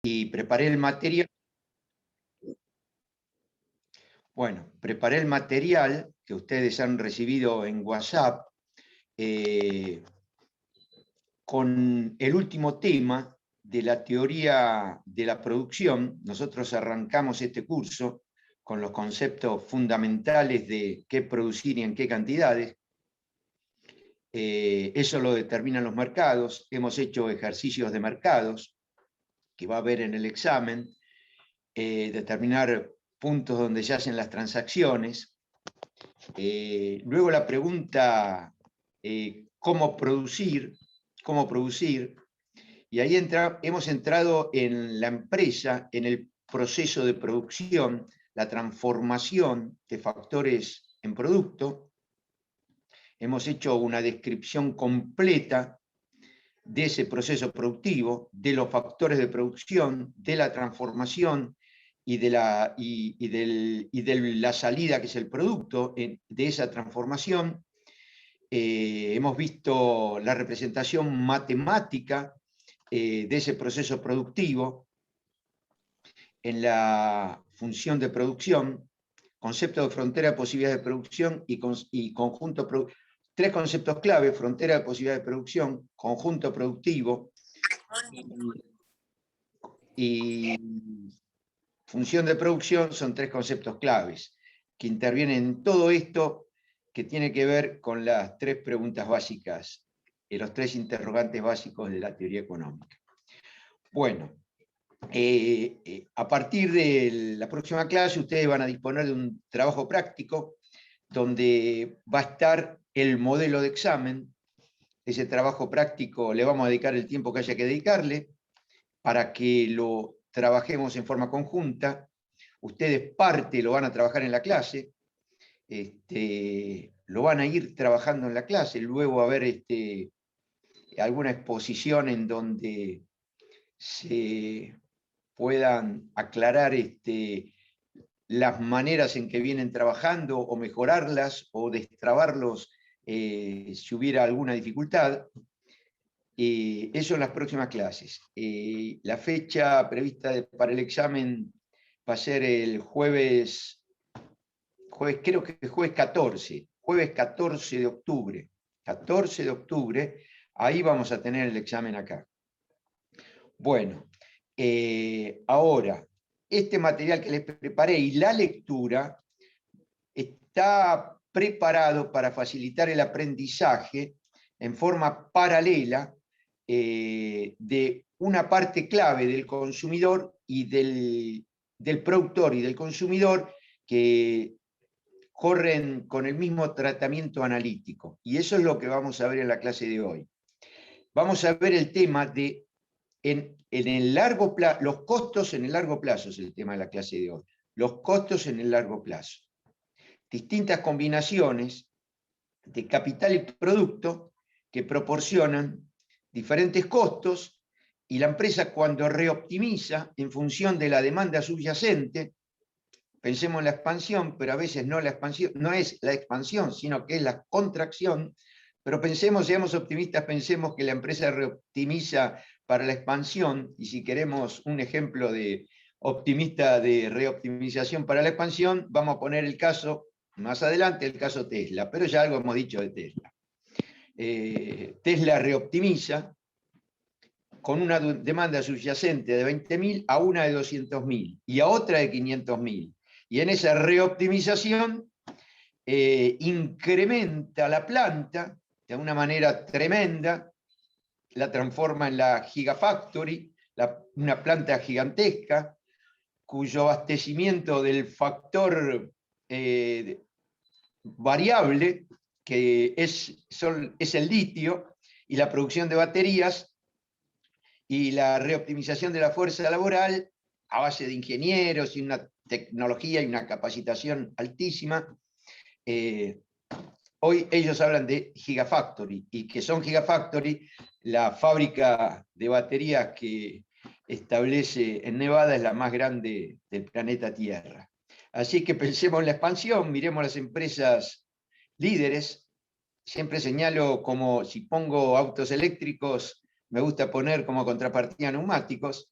y preparé el material. Bueno, preparé el material que ustedes han recibido en WhatsApp con el último tema de la teoría de la producción. Nosotros arrancamos este curso con los conceptos fundamentales de qué producir y en qué cantidades. Eso lo determinan los mercados. Hemos hecho ejercicios de mercados que va a haber en el examen, determinar puntos donde se hacen las transacciones. Luego la pregunta, ¿cómo producir? Y ahí hemos entrado en la empresa, en el proceso de producción, la transformación de factores en producto. Hemos hecho una descripción completa de ese proceso productivo, de los factores de producción, de la transformación y de la salida, que es el producto de esa transformación. Hemos visto la representación matemática de ese proceso productivo en la función de producción, concepto de frontera de posibilidades de producción y conjunto productivo. Tres conceptos clave: frontera de posibilidades de producción, conjunto productivo y función de producción. Son tres conceptos claves que intervienen en todo esto, que tiene que ver con las tres preguntas básicas, los tres interrogantes básicos de la teoría económica. Bueno, a partir de la próxima clase ustedes van a disponer de un trabajo práctico donde va a estar el modelo de examen. Ese trabajo práctico le vamos a dedicar el tiempo que haya que dedicarle para que lo trabajemos en forma conjunta. Ustedes parte lo van a trabajar en la clase, lo van a ir trabajando en la clase, luego va a haber alguna exposición en donde se puedan aclarar las maneras en que vienen trabajando, o mejorarlas, o destrabarlos si hubiera alguna dificultad. Eso en las próximas clases. La fecha prevista para el examen va a ser el jueves, creo que jueves 14 de octubre. 14 de octubre, ahí vamos a tener el examen acá. Bueno, ahora, este material que les preparé y la lectura está preparado para facilitar el aprendizaje en forma paralela de una parte clave del consumidor y del productor y del consumidor, que corren con el mismo tratamiento analítico. Y eso es lo que vamos a ver en la clase de hoy. Vamos a ver el tema de en el largo plazo, los costos en el largo plazo es el tema de la clase de hoy. Los costos en el largo plazo. Distintas combinaciones de capital y producto que proporcionan diferentes costos, y la empresa, cuando reoptimiza en función de la demanda subyacente, pensemos en la expansión, pero a veces no es la expansión, sino que es la contracción, pero pensemos, seamos optimistas, pensemos que la empresa reoptimiza para la expansión, y si queremos un ejemplo de optimista de reoptimización para la expansión, vamos a poner el caso, más adelante, el caso Tesla, pero ya algo hemos dicho de Tesla. Tesla reoptimiza con una demanda subyacente de 20.000 a una de 200.000 y a otra de 500.000. Y en esa reoptimización incrementa la planta de una manera tremenda, la transforma en la Gigafactory, una planta gigantesca, cuyo abastecimiento del factor variable, que es el litio, y la producción de baterías, y la reoptimización de la fuerza laboral a base de ingenieros y una tecnología y una capacitación altísima. Hoy ellos hablan de Gigafactory, y que son Gigafactory, la fábrica de baterías que establece en Nevada es la más grande del planeta Tierra. Así que pensemos en la expansión, miremos las empresas líderes. Siempre señalo, como si pongo autos eléctricos, me gusta poner como contrapartida neumáticos.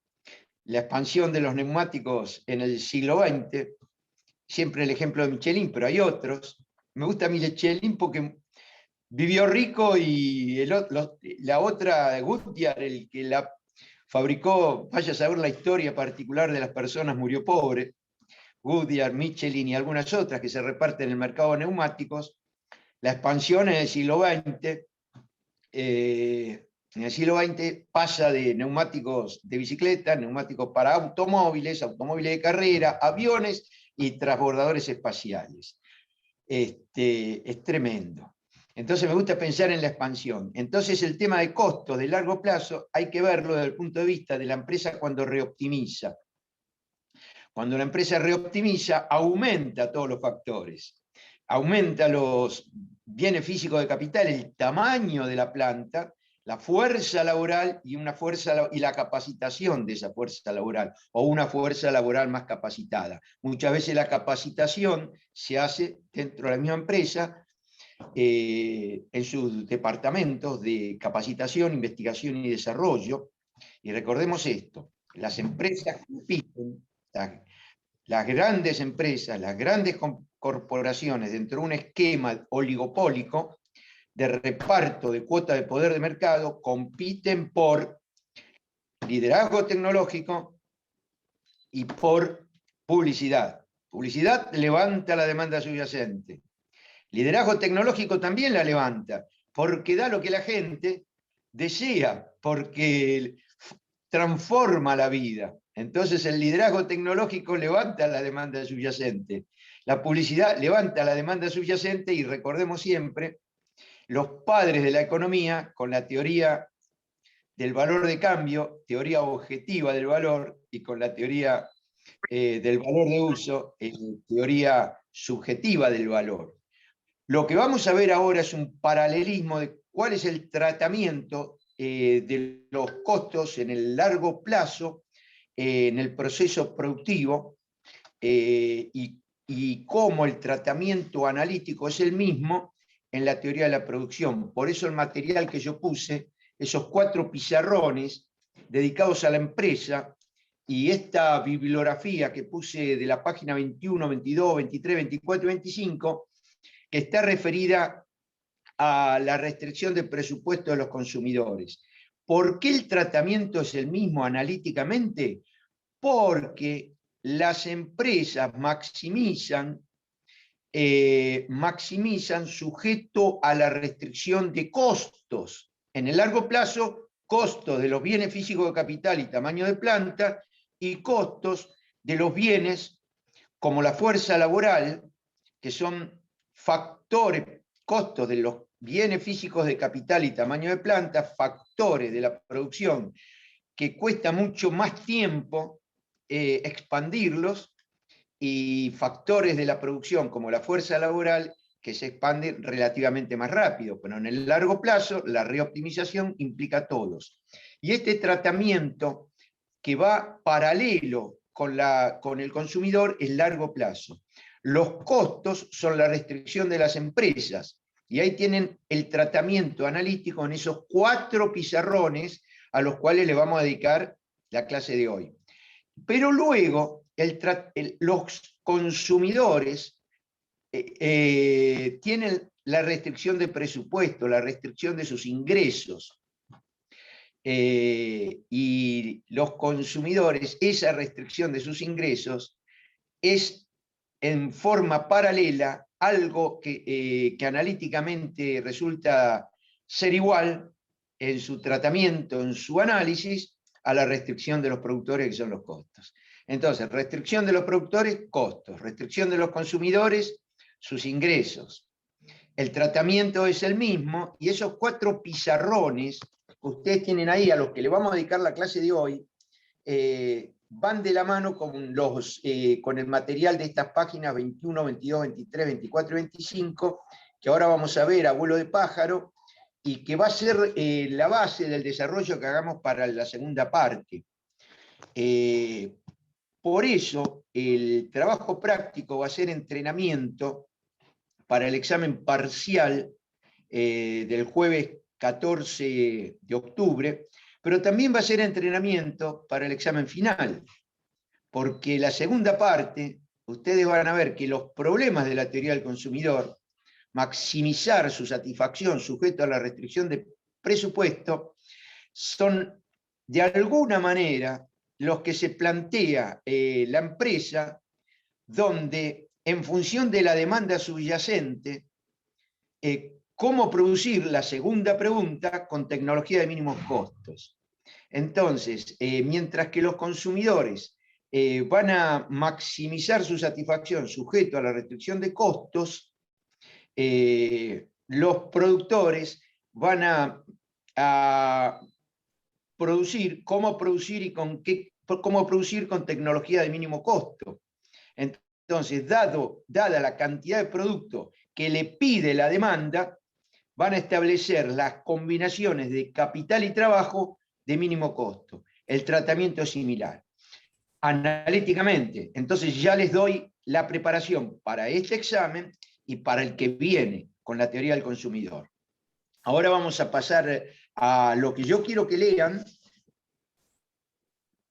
la expansión de los neumáticos en el siglo XX, siempre el ejemplo de Michelin, pero hay otros. Me gusta Michelin porque vivió rico y la otra, Goodyear, el que la fabricó, vaya a saber la historia particular de las personas, murió pobre. Goodyear, Michelin y algunas otras que se reparten en el mercado de neumáticos. La expansión en el siglo XX, en el siglo XX pasa de neumáticos de bicicleta, neumáticos para automóviles, automóviles de carrera, aviones y transbordadores espaciales. Es tremendo. Entonces me gusta pensar en la expansión. Entonces el tema de costo de largo plazo hay que verlo desde el punto de vista de la empresa cuando reoptimiza. Cuando la empresa reoptimiza, aumenta todos los factores. Aumenta los bienes físicos de capital, el tamaño de la planta, la fuerza laboral y la capacitación de esa fuerza laboral, o una fuerza laboral más capacitada. Muchas veces la capacitación se hace dentro de la misma empresa, en sus departamentos de capacitación, investigación y desarrollo. Y recordemos esto, las empresas compiten, las grandes empresas, las grandes corporaciones, dentro de un esquema oligopólico de reparto de cuota de poder de mercado, compiten por liderazgo tecnológico y por publicidad. Publicidad levanta la demanda subyacente. Liderazgo tecnológico también la levanta, porque da lo que la gente desea, porque transforma la vida. Entonces el liderazgo tecnológico levanta la demanda subyacente. La publicidad levanta la demanda subyacente y recordemos siempre, los padres de la economía, con la teoría del valor de cambio, teoría objetiva del valor, y con la teoría del valor de uso, teoría subjetiva del valor. Lo que vamos a ver ahora es un paralelismo de cuál es el tratamiento de los costos en el largo plazo, en el proceso productivo, y cómo el tratamiento analítico es el mismo en la teoría de la producción. Por eso el material que yo puse, esos 4 pizarrones dedicados a la empresa, y esta bibliografía que puse de la página 21, 22, 23, 24 y 25, que está referida a la restricción del presupuesto de los consumidores. ¿Por qué el tratamiento es el mismo analíticamente? Porque las empresas maximizan sujeto a la restricción de costos. En el largo plazo, costos de los bienes físicos de capital y tamaño de planta, y costos de los bienes como la fuerza laboral, que son factores, costos de los bienes físicos de capital y tamaño de planta, factores de la producción que cuesta mucho más tiempo expandirlos, y factores de la producción como la fuerza laboral que se expanden relativamente más rápido, pero en el largo plazo la reoptimización implica a todos. Y este tratamiento que va paralelo con el consumidor es largo plazo. Los costos son la restricción de las empresas, y ahí tienen el tratamiento analítico en esos 4 pizarrones a los cuales le vamos a dedicar la clase de hoy. Pero luego los consumidores tienen la restricción de presupuesto, la restricción de sus ingresos. Y los consumidores, esa restricción de sus ingresos es en forma paralela algo que analíticamente resulta ser igual en su tratamiento, en su análisis, a la restricción de los productores, que son los costos. Entonces, restricción de los productores, costos. Restricción de los consumidores, sus ingresos. El tratamiento es el mismo, y esos 4 pizarrones que ustedes tienen ahí, a los que le vamos a dedicar la clase de hoy, van de la mano con el material de estas páginas 21, 22, 23, 24 y 25, que ahora vamos a ver a vuelo de pájaro, y que va a ser la base del desarrollo que hagamos para la segunda parte. Por eso, el trabajo práctico va a ser entrenamiento para el examen parcial del jueves 14 de octubre, pero también va a ser entrenamiento para el examen final, porque la segunda parte, ustedes van a ver que los problemas de la teoría del consumidor, maximizar su satisfacción sujeto a la restricción de presupuesto, son de alguna manera los que se plantea la empresa, donde en función de la demanda subyacente, cómo producir la segunda pregunta con tecnología de mínimos costos. Entonces, mientras que los consumidores van a maximizar su satisfacción sujeto a la restricción de costos, los productores van a producir, cómo producir y cómo producir con tecnología de mínimo costo. Entonces, dada la cantidad de producto que le pide la demanda, van a establecer las combinaciones de capital y trabajo de mínimo costo. El tratamiento es similar. Analíticamente, entonces ya les doy la preparación para este examen y para el que viene con la teoría del consumidor. Ahora vamos a pasar a lo que yo quiero que lean,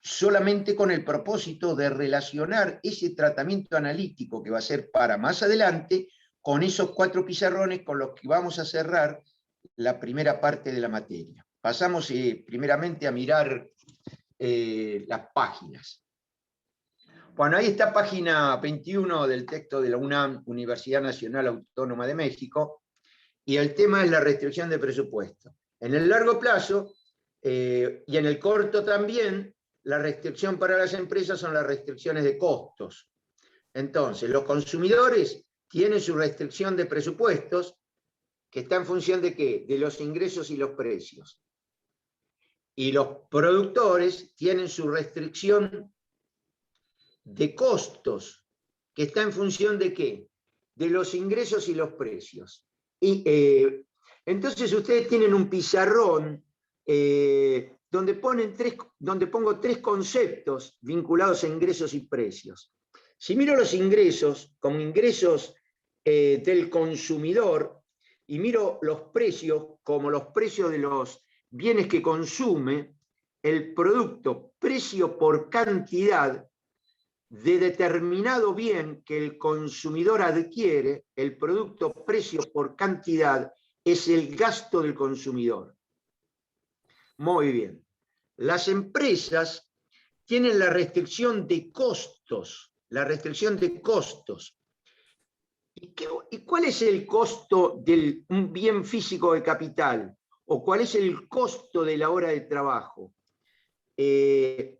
solamente con el propósito de relacionar ese tratamiento analítico que va a ser para más adelante con esos 4 pizarrones con los que vamos a cerrar la primera parte de la materia. Pasamos primeramente a mirar las páginas. Bueno, ahí está página 21 del texto de la UNAM, Universidad Nacional Autónoma de México, y el tema es la restricción de presupuesto. En el largo plazo, y en el corto también, la restricción para las empresas son las restricciones de costos. Entonces, los consumidores tienen su restricción de presupuestos, que está en función de ¿qué? De los ingresos y los precios. Y los productores tienen su restricción de costos, que está en función de ¿qué? De los ingresos y los precios. Y entonces ustedes tienen un pizarrón donde pongo 3 conceptos vinculados a ingresos y precios. Si miro los ingresos como ingresos del consumidor y miro los precios como los precios de los bienes que consume, el producto precio por cantidad de determinado bien que el consumidor adquiere, el producto precio por cantidad es el gasto del consumidor. Muy bien. Las empresas tienen la restricción de costos, ¿Y cuál es el costo de un bien físico de capital? ¿O cuál es el costo de la hora de trabajo? El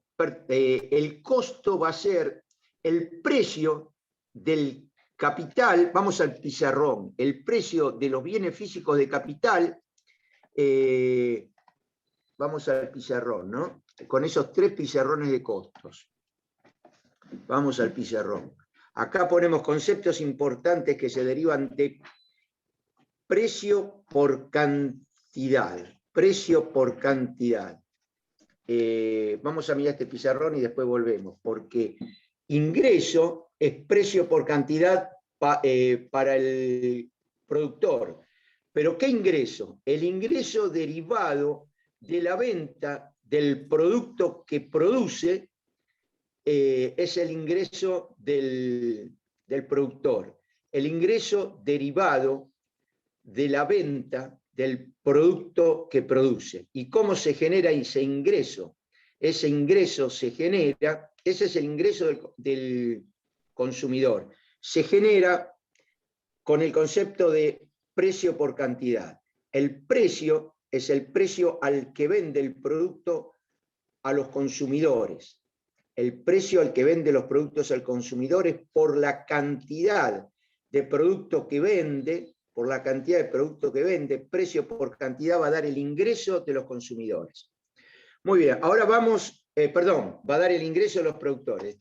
costo va a ser el precio del capital, vamos al pizarrón, el precio de los bienes físicos de capital, vamos al pizarrón, ¿no? Con esos 3 pizarrones de costos. Vamos al pizarrón. Acá ponemos conceptos importantes que se derivan de precio por cantidad. Precio por cantidad. Vamos a mirar este pizarrón y después volvemos, porque ingreso es precio por cantidad para el productor. ¿Pero qué ingreso? El ingreso derivado de la venta del producto que produce es el ingreso del productor. El ingreso derivado de la venta del producto que produce. ¿Y cómo se genera ese ingreso? Ese ingreso se genera, ese es el ingreso del consumidor. Se genera con el concepto de precio por cantidad. El precio es el precio al que vende el producto a los consumidores. El precio al que vende los productos al consumidor es por la cantidad de producto que vende, por la cantidad de producto que vende, precio por cantidad va a dar el ingreso de los consumidores. Muy bien, ahora vamos, va a dar el ingreso de los productores.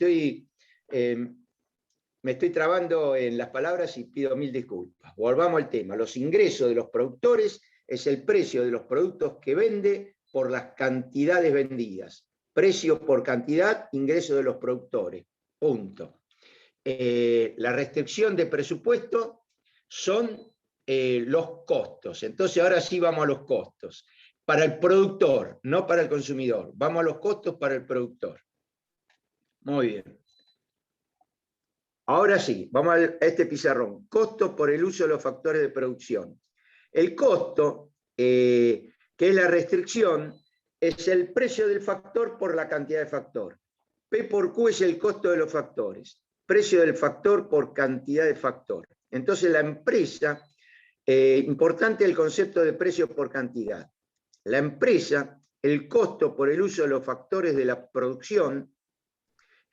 Me estoy trabando en las palabras y pido 1000 disculpas. Volvamos al tema. Los ingresos de los productores es el precio de los productos que vende por las cantidades vendidas. Precio por cantidad, ingreso de los productores. Punto. La restricción de presupuesto son los costos. Entonces ahora sí vamos a los costos. para el productor, no para el consumidor. Vamos a los costos para el productor. Muy bien. Ahora sí, vamos a este pizarrón. Costo por el uso de los factores de producción. El costo, que es la restricción, es el precio del factor por la cantidad de factor. P por Q es el costo de los factores. Precio del factor por cantidad de factor. Entonces la empresa, importante el concepto de precio por cantidad. La empresa, el costo por el uso de los factores de la producción,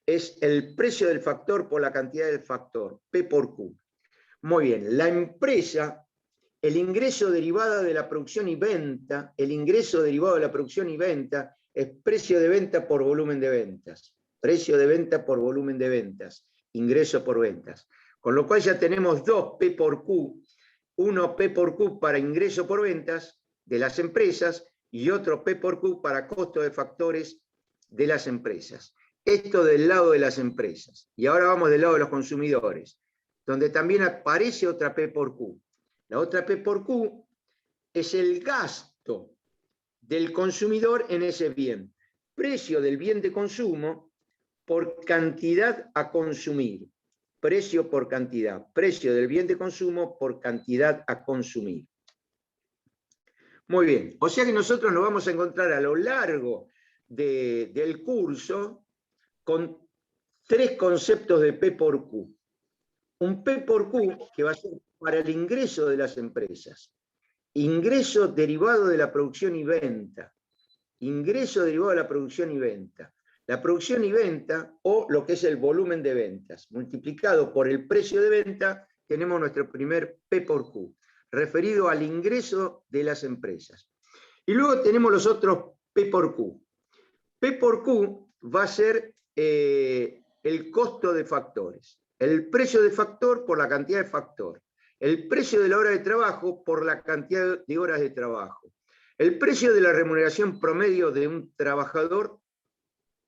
es el precio del factor por la cantidad del factor, P por Q. Muy bien, la empresa, el ingreso derivado de la producción y venta, el ingreso derivado de la producción y venta es precio de venta por volumen de ventas. Precio de venta por volumen de ventas, ingreso por ventas. Con lo cual ya tenemos dos P por Q, uno P por Q para ingreso por ventas de las empresas y otro P por Q para costo de factores de las empresas. Esto del lado de las empresas. Y ahora vamos del lado de los consumidores, donde también aparece otra P por Q. La otra P por Q es el gasto del consumidor en ese bien. Precio del bien de consumo por cantidad a consumir. Precio por cantidad. Precio del bien de consumo por cantidad a consumir. Muy bien. O sea que nosotros nos vamos a encontrar a lo largo del curso con tres conceptos de P por Q. Un P por Q que va a ser para el ingreso de las empresas. Ingreso derivado de la producción y venta. Ingreso derivado de la producción y venta. La producción y venta, o lo que es el volumen de ventas, multiplicado por el precio de venta, tenemos nuestro primer P por Q, referido al ingreso de las empresas. Y luego tenemos los otros P por Q. P por Q va a ser el costo de factores. El precio de factor por la cantidad de factor. El precio de la hora de trabajo por la cantidad de horas de trabajo. El precio de la remuneración promedio de un trabajador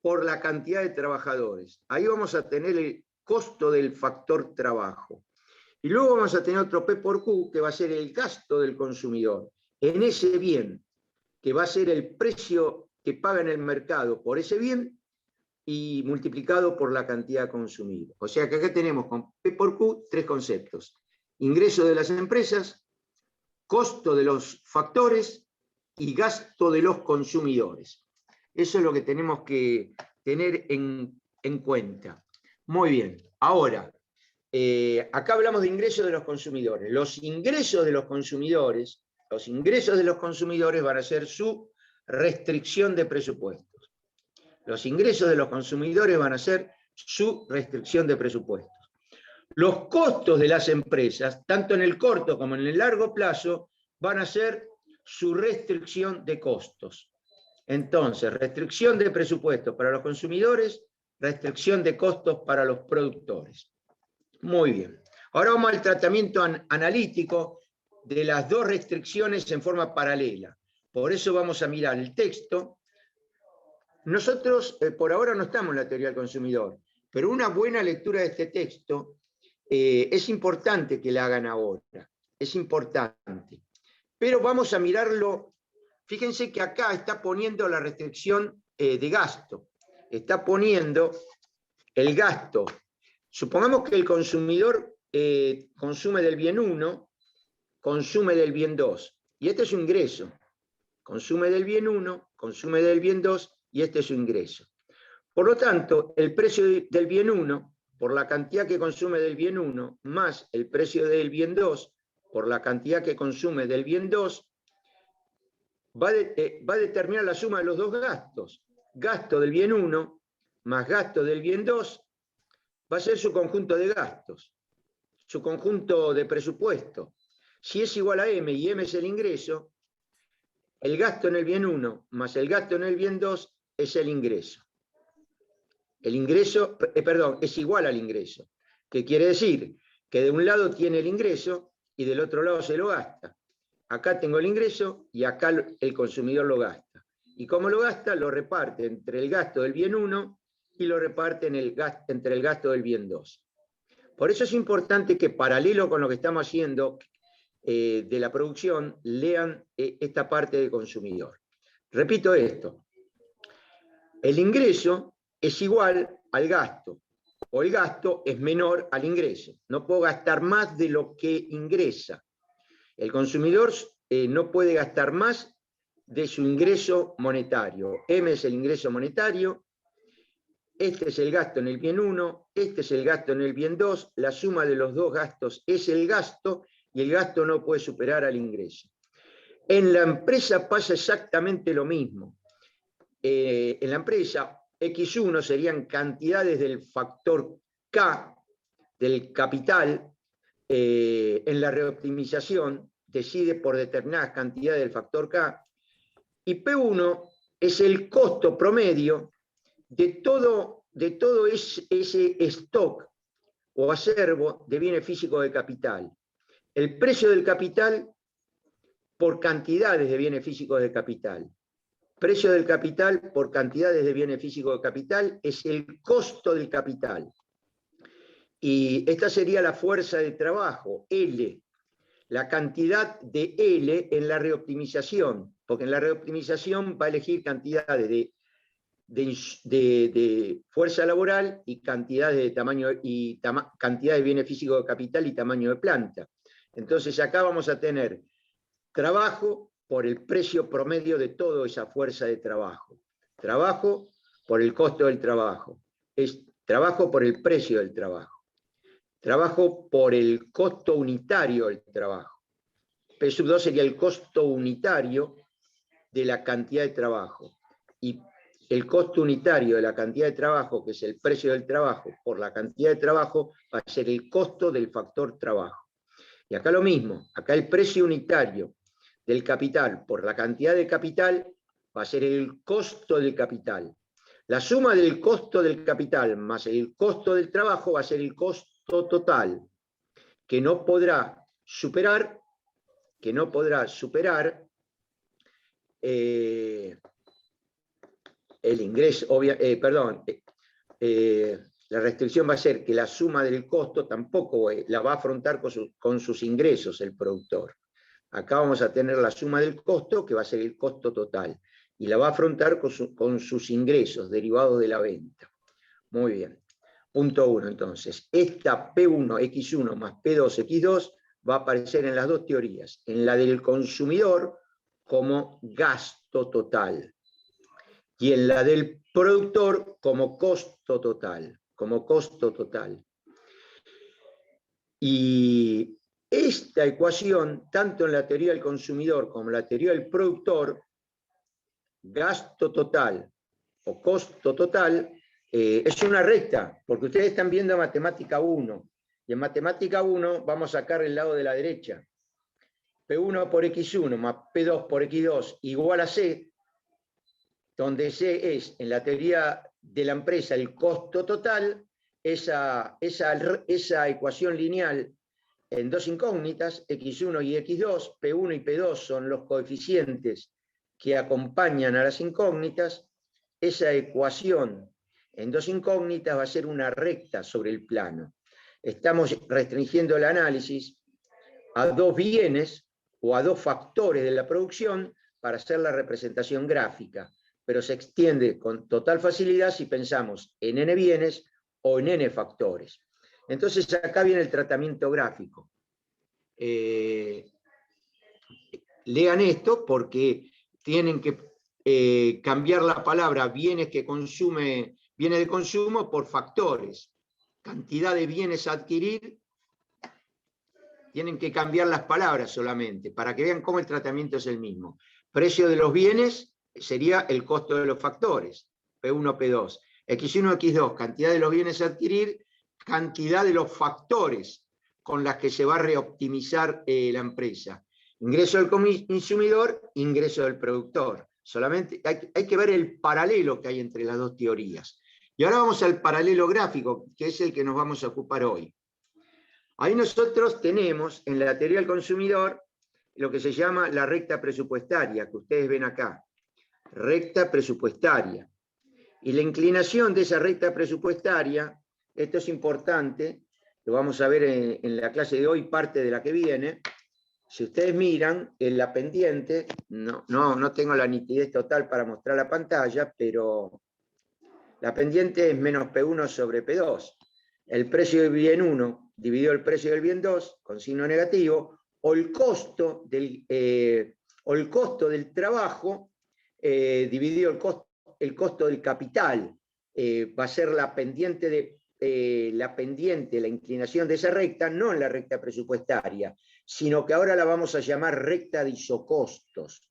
por la cantidad de trabajadores. Ahí vamos a tener el costo del factor trabajo. Y luego vamos a tener otro P por Q que va a ser el gasto del consumidor en ese bien, que va a ser el precio que paga en el mercado por ese bien y multiplicado por la cantidad consumida. O sea que acá tenemos con P por Q tres conceptos. Ingreso de las empresas, costo de los factores y gasto de los consumidores. Eso es lo que tenemos que tener en cuenta. Muy bien. Ahora, acá hablamos de ingresos de los consumidores. Los ingresos de los consumidores van a ser su restricción de presupuestos. Los ingresos de los consumidores van a ser su restricción de presupuestos. Los costos de las empresas, tanto en el corto como en el largo plazo, van a ser su restricción de costos. Entonces, restricción de presupuestos para los consumidores, restricción de costos para los productores. Muy bien. Ahora vamos al tratamiento analítico de las dos restricciones en forma paralela. Por eso vamos a mirar el texto. Nosotros por ahora no estamos en la teoría del consumidor, pero una buena lectura de este texto es importante que la hagan ahora. Es importante. Pero vamos a mirarlo. Fíjense que acá está poniendo la restricción de gasto. Está poniendo el gasto. Supongamos que el consumidor consume del bien 1, consume del bien 2. Y este es su ingreso. Consume del bien 1, consume del bien 2, y este es su ingreso. Por lo tanto, el precio del bien 1, por la cantidad que consume del bien 1, más el precio del bien 2, por la cantidad que consume del bien 2, va a determinar la suma de los dos gastos. Gasto del bien 1 más gasto del bien 2 va a ser su conjunto de gastos, su conjunto de presupuesto. Si es igual a M y M es el ingreso, el gasto en el bien 1 más el gasto en el bien 2 es el ingreso. El ingreso, es igual al ingreso. ¿Qué quiere decir? Que de un lado tiene el ingreso y del otro lado se lo gasta. Acá tengo el ingreso y acá el consumidor lo gasta. ¿Y cómo lo gasta? Lo reparte entre el gasto del bien 1 y lo reparte entre el gasto del bien 2. Por eso es importante que, paralelo con lo que estamos haciendo, de la producción, lean esta parte del consumidor. Repito esto. El ingreso es igual al gasto, o el gasto es menor al ingreso. No puedo gastar más de lo que ingresa. El consumidor no puede gastar más de su ingreso monetario. M es el ingreso monetario, este es el gasto en el bien 1, este es el gasto en el bien 2, la suma de los dos gastos es el gasto, y el gasto no puede superar al ingreso. En la empresa pasa exactamente lo mismo. En la empresa, X1 serían cantidades del factor K, del capital, en la reoptimización, decide por determinadas cantidades del factor K, y P1 es el costo promedio de todo ese stock o acervo de bienes físicos de capital. El precio del capital por cantidades de bienes físicos de capital. Precio del capital por cantidades de bienes físicos de capital es el costo del capital. Y esta sería la fuerza de trabajo, L, la cantidad de L en la reoptimización, porque en la reoptimización va a elegir cantidades de fuerza laboral y cantidades de tamaño y cantidad de bienes físicos de capital y tamaño de planta. Entonces acá vamos a tener trabajo por el precio promedio de toda esa fuerza de trabajo. Trabajo por el costo del trabajo. Es trabajo por el precio del trabajo. Trabajo por el costo unitario del trabajo. P2 sería el costo unitario de la cantidad de trabajo. Y el costo unitario de la cantidad de trabajo, que es el precio del trabajo, por la cantidad de trabajo, va a ser el costo del factor trabajo. Y acá lo mismo, acá el precio unitario del capital por la cantidad de capital va a ser el costo del capital. La suma del costo del capital más el costo del trabajo va a ser el costo total, que no podrá superar el ingreso, la restricción va a ser que la suma del costo tampoco la va a afrontar con sus ingresos el productor. Acá vamos a tener la suma del costo, que va a ser el costo total, y la va a afrontar con sus ingresos derivados de la venta. Muy bien. Punto 1, entonces. Esta P1, X1 más P2, X2 va a aparecer en las dos teorías. En la del consumidor como gasto total. Y en la del productor como costo total. Como costo total. Y esta ecuación, tanto en la teoría del consumidor como en la teoría del productor, gasto total o costo total, es una recta, porque ustedes están viendo matemática 1, y en matemática 1 vamos a sacar el lado de la derecha. P1 por X1 más P2 por X2 igual a C, donde C es, en la teoría de la empresa, el costo total. Esa ecuación lineal en dos incógnitas, X1 y X2, P1 y P2 son los coeficientes que acompañan a las incógnitas. Esa ecuación en dos incógnitas va a ser una recta sobre el plano. Estamos restringiendo el análisis a dos bienes o a dos factores de la producción para hacer la representación gráfica, pero se extiende con total facilidad si pensamos en n bienes o en n factores. Entonces acá viene el tratamiento gráfico. Lean esto porque tienen que cambiar la palabra bienes de consumo por factores. Cantidad de bienes a adquirir, tienen que cambiar las palabras solamente para que vean cómo el tratamiento es el mismo. Precio de los bienes sería el costo de los factores, P1, P2. X1, X2, cantidad de los bienes a adquirir, cantidad de los factores con las que se va a reoptimizar la empresa. Ingreso del consumidor, ingreso del productor. Solamente hay que ver el paralelo que hay entre las dos teorías. Y ahora vamos al paralelo gráfico, que es el que nos vamos a ocupar hoy. Ahí nosotros tenemos en la teoría del consumidor lo que se llama la recta presupuestaria, que ustedes ven acá. Recta presupuestaria. Y la inclinación de esa recta presupuestaria, esto es importante, lo vamos a ver en la clase de hoy, parte de la que viene, si ustedes miran, en la pendiente, no tengo la nitidez total para mostrar la pantalla, pero la pendiente es menos P1 sobre P2. El precio del bien 1 dividido el precio del bien 2 con signo negativo, o el costo del trabajo dividido el costo del capital. Va a ser la pendiente, la inclinación de esa recta, no en la recta presupuestaria, sino que ahora la vamos a llamar recta de isocostos.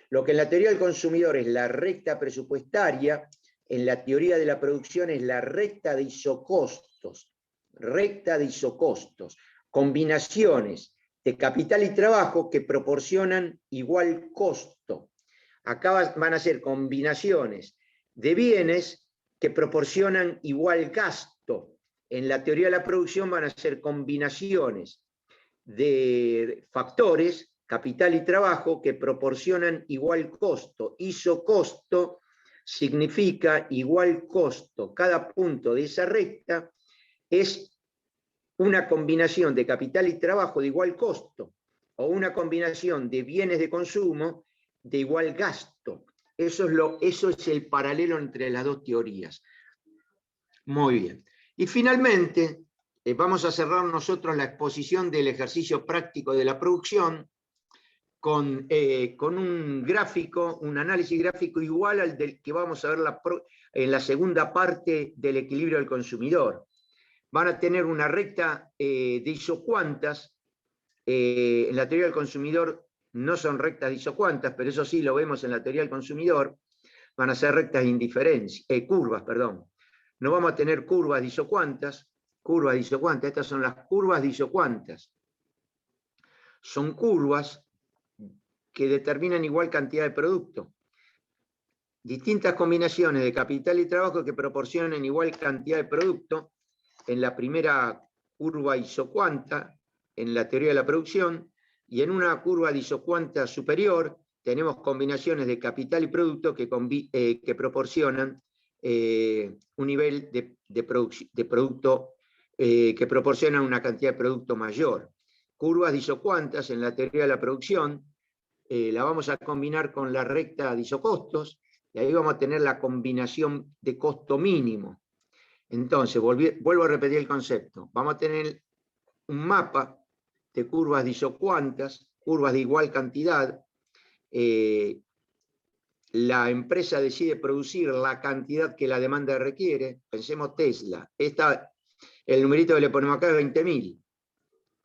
Lo que en la teoría del consumidor es la recta presupuestaria, en la teoría de la producción es la recta de isocostos. Recta de isocostos. Combinaciones de capital y trabajo que proporcionan igual costo. Acá van a ser combinaciones de bienes que proporcionan igual gasto. En la teoría de la producción van a ser combinaciones de factores, capital y trabajo, que proporcionan igual costo. Isocosto significa igual costo. Cada punto de esa recta es una combinación de capital y trabajo de igual costo, o una combinación de bienes de consumo de igual gasto. Eso es el paralelo entre las dos teorías. Muy bien. Y finalmente, vamos a cerrar nosotros la exposición del ejercicio práctico de la producción con un gráfico, un análisis gráfico igual al del que vamos a ver en la segunda parte del equilibrio del consumidor. Van a tener una recta de isocuantas. En la teoría del consumidor no son rectas de isocuantas, pero eso sí lo vemos en la teoría del consumidor. Van a ser rectas de indiferencia, curvas, perdón. No vamos a tener curvas de isocuantas. Curvas de isocuantas, estas son las curvas de isocuantas. Son curvas que determinan igual cantidad de producto. Distintas combinaciones de capital y trabajo que proporcionan igual cantidad de producto. En la primera curva isocuanta, en la teoría de la producción, y en una curva de isocuanta superior tenemos combinaciones de capital y producto que proporcionan un nivel de producto que proporciona una cantidad de producto mayor. Curvas de isocuantas en la teoría de la producción la vamos a combinar con la recta de isocostos, y ahí vamos a tener la combinación de costo mínimo. Entonces, vuelvo a repetir el concepto. Vamos a tener un mapa de curvas de isocuantas, curvas de igual cantidad. La empresa decide producir la cantidad que la demanda requiere. Pensemos Tesla. El numerito que le ponemos acá es 20.000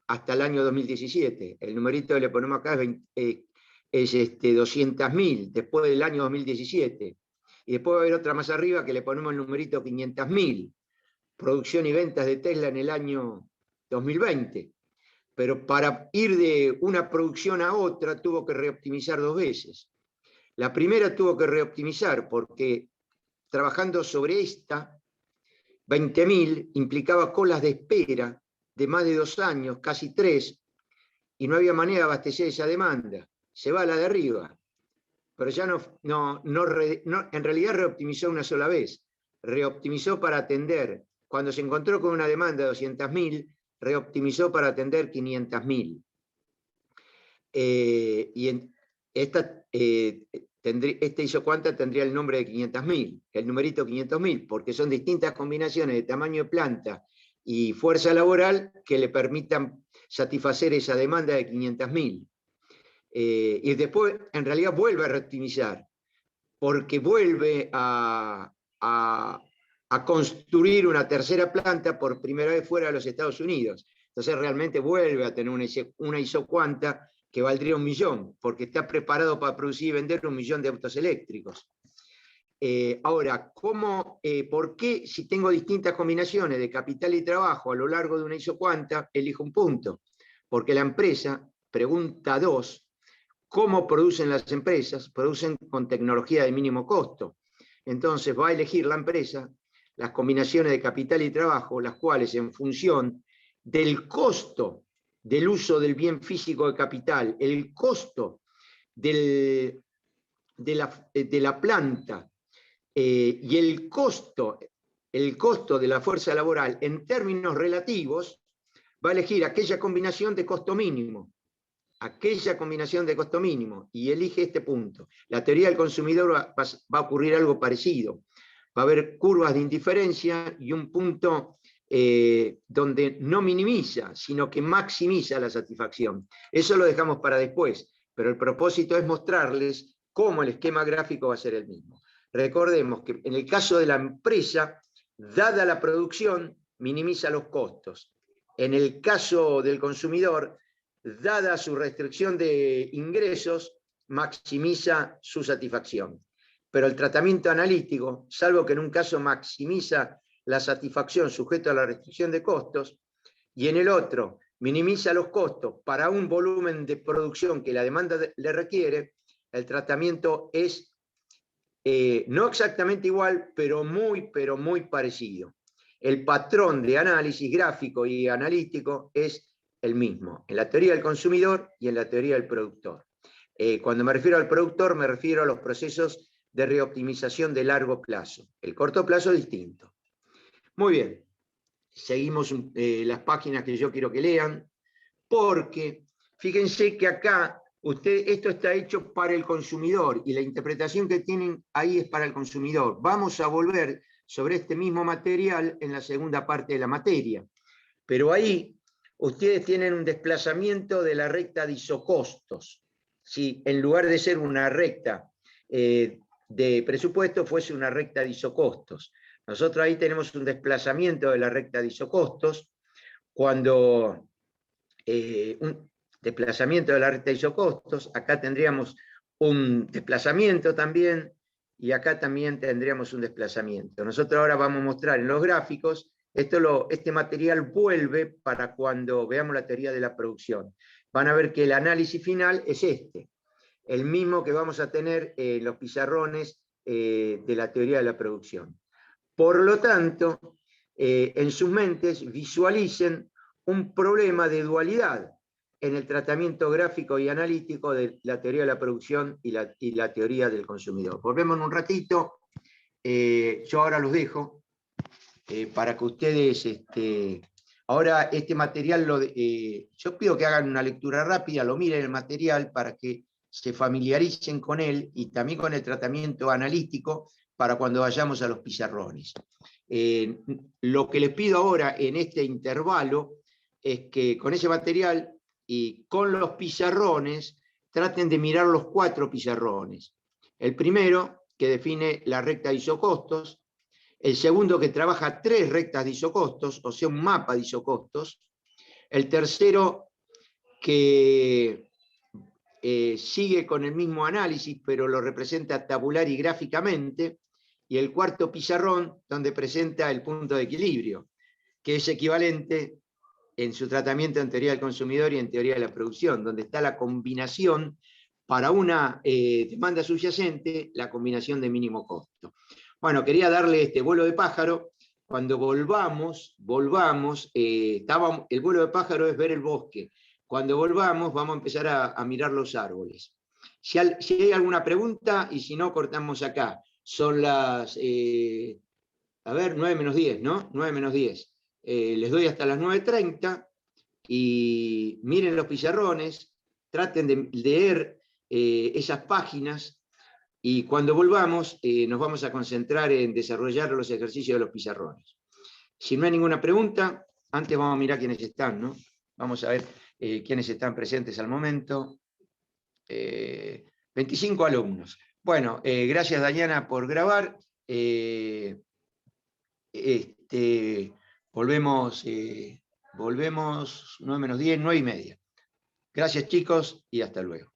hasta el año 2017. El numerito que le ponemos acá es 200.000 después del año 2017. Y después va a haber otra más arriba que le ponemos el numerito 500.000. Producción y ventas de Tesla en el año 2020. Pero para ir de una producción a otra tuvo que reoptimizar 2 veces. La primera tuvo que reoptimizar porque trabajando sobre esta, 20.000 implicaba colas de espera de más de 2 años, casi 3, y no había manera de abastecer esa demanda. Se va a la de arriba, pero ya en realidad reoptimizó una sola vez. Reoptimizó para atender, cuando se encontró con una demanda de 200.000, reoptimizó para atender 500.000. Y esta isocuanta tendría el nombre de 500.000, el numerito 500.000, porque son distintas combinaciones de tamaño de planta y fuerza laboral que le permitan satisfacer esa demanda de 500.000. Y después, en realidad, vuelve a reoptimizar, porque vuelve a construir una tercera planta por primera vez fuera de los Estados Unidos. Entonces realmente vuelve a tener una isocuanta que valdría 1.000.000, porque está preparado para producir y vender 1.000.000 de autos eléctricos. Ahora, ¿por qué si tengo distintas combinaciones de capital y trabajo a lo largo de una isocuanta, elijo un punto? Porque la empresa, pregunta 2, ¿cómo producen las empresas? Producen con tecnología de mínimo costo. Entonces va a elegir la empresa las combinaciones de capital y trabajo, las cuales en función del costo del uso del bien físico de capital, el costo de la planta y el costo de la fuerza laboral en términos relativos, va a elegir aquella combinación de costo mínimo. aquella combinación de costo mínimo y elige este punto. La teoría del consumidor va a ocurrir algo parecido. Va a haber curvas de indiferencia y un punto donde no minimiza, sino que maximiza la satisfacción. Eso lo dejamos para después, pero el propósito es mostrarles cómo el esquema gráfico va a ser el mismo. Recordemos que en el caso de la empresa, dada la producción, minimiza los costos. En el caso del consumidor, dada su restricción de ingresos, maximiza su satisfacción. Pero el tratamiento analítico, salvo que en un caso maximiza la satisfacción sujeto a la restricción de costos, y en el otro minimiza los costos para un volumen de producción que la demanda le requiere, el tratamiento es no exactamente igual, pero muy parecido. El patrón de análisis gráfico y analítico es el mismo, en la teoría del consumidor y en la teoría del productor. Cuando me refiero al productor, me refiero a los procesos de reoptimización de largo plazo. El corto plazo es distinto. Muy bien, seguimos las páginas que yo quiero que lean, porque fíjense que acá esto está hecho para el consumidor y la interpretación que tienen ahí es para el consumidor. Vamos a volver sobre este mismo material en la segunda parte de la materia, pero ahí ustedes tienen un desplazamiento de la recta de isocostos. Si en lugar de ser una recta de presupuesto fuese una recta de isocostos. Nosotros ahí tenemos un desplazamiento de la recta de isocostos cuando un desplazamiento de la recta de isocostos, acá tendríamos un desplazamiento también, y acá también tendríamos un desplazamiento. Nosotros ahora vamos a mostrar en los gráficos, este material vuelve para cuando veamos la teoría de la producción. Van a ver que el análisis final es este, el mismo que vamos a tener en los pizarrones de la teoría de la producción. Por lo tanto, en sus mentes visualicen un problema de dualidad en el tratamiento gráfico y analítico de la teoría de la producción y la teoría del consumidor. Volvemos en un ratito. Yo ahora los dejo para que ustedes... ahora este material, yo pido que hagan una lectura rápida, lo miren el material para que se familiaricen con él y también con el tratamiento analítico para cuando vayamos a los pizarrones. Lo que les pido ahora en este intervalo es que con ese material y con los pizarrones traten de mirar los 4 pizarrones. El primero, que define la recta de isocostos. El segundo, que trabaja 3 rectas de isocostos, o sea, un mapa de isocostos. El tercero, que sigue con el mismo análisis, pero lo representa tabular y gráficamente. Y el cuarto pizarrón, donde presenta el punto de equilibrio, que es equivalente en su tratamiento en teoría del consumidor y en teoría de la producción, donde está la combinación para una demanda subyacente, la combinación de mínimo costo. Bueno, quería darle este vuelo de pájaro. Cuando volvamos, el vuelo de pájaro es ver el bosque. Cuando volvamos, vamos a empezar a mirar los árboles. Si hay alguna pregunta, y si no, cortamos acá. Son las, 9 menos 10, ¿no? 9 menos 10. Les doy hasta las 9:30 y miren los pizarrones, traten de leer esas páginas y cuando volvamos nos vamos a concentrar en desarrollar los ejercicios de los pizarrones. Si no hay ninguna pregunta, antes vamos a mirar quiénes están, ¿no? Vamos a ver quiénes están presentes al momento. 25 alumnos. Bueno, gracias Dayana por grabar. Volvemos 9 menos 10, 9:30. Gracias chicos y hasta luego.